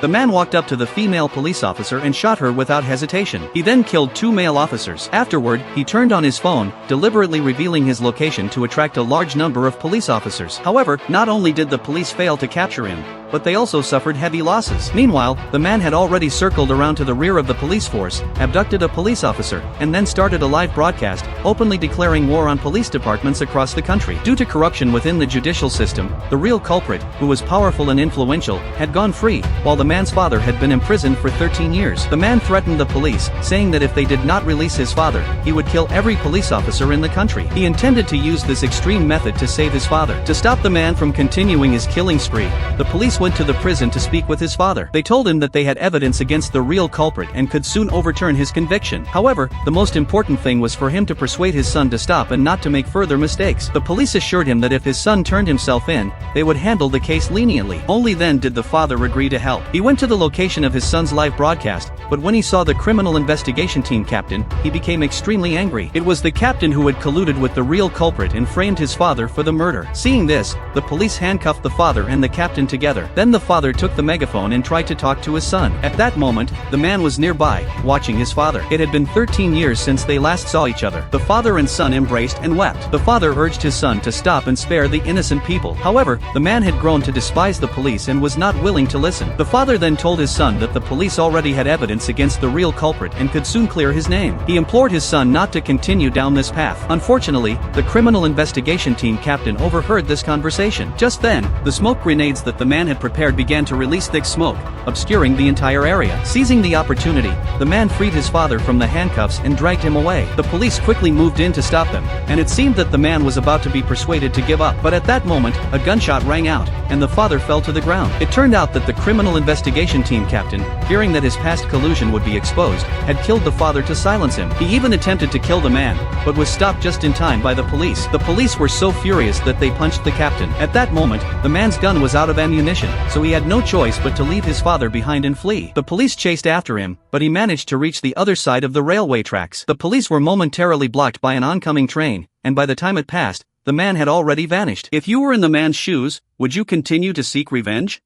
The man walked up to the female police officer and shot her without hesitation. He then killed 2 male officers. Afterward, he turned on his phone, deliberately revealing his location to attract a large number of police officers. However, not only did the police fail to capture him, but they also suffered heavy losses. Meanwhile, the man had already circled around to the rear of the police force, abducted a police officer, and then started a live broadcast, openly declaring war on police departments across the country. Due to corruption within the judicial system, the real culprit, who was powerful and influential, had gone free, while the man's father had been imprisoned for 13 years. The man threatened the police, saying that if they did not release his father, he would kill every police officer in the country. He intended to use this extreme method to save his father. To stop the man from continuing his killing spree, the police went to the prison to speak with his father. They told him that they had evidence against the real culprit and could soon overturn his conviction. However, the most important thing was for him to persuade his son to stop and not to make further mistakes. The police assured him that if his son turned himself in, they would handle the case leniently. Only then did the father agree to help. He went to the location of his son's live broadcast, but when he saw the criminal investigation team captain, he became extremely angry. It was the captain who had colluded with the real culprit and framed his father for the murder. Seeing this, the police handcuffed the father and the captain together. Then the father took the megaphone and tried to talk to his son. At that moment, the man was nearby, watching his father. It had been 13 years since they last saw each other. The father and son embraced and wept. The father urged his son to stop and spare the innocent people. However, the man had grown to despise the police and was not willing to listen. The father then told his son that the police already had evidence against the real culprit and could soon clear his name. He implored his son not to continue down this path. Unfortunately, the criminal investigation team captain overheard this conversation. Just then, the smoke grenades that the man had prepared began to release thick smoke, obscuring the entire area. Seizing the opportunity, the man freed his father from the handcuffs and dragged him away. The police quickly moved in to stop them, and it seemed that the man was about to be persuaded to give up. But at that moment, a gunshot rang out, and the father fell to the ground. It turned out that the criminal investigation team captain, fearing that his past collusion would be exposed, had killed the father to silence him. He even attempted to kill the man, but was stopped just in time by the police. The police were so furious that they punched the captain. At that moment, the man's gun was out of ammunition, so he had no choice but to leave his father behind and flee. The police chased after him, but he managed to reach the other side of the railway tracks. The police were momentarily blocked by an oncoming train, and by the time it passed, the man had already vanished. If you were in the man's shoes, would you continue to seek revenge?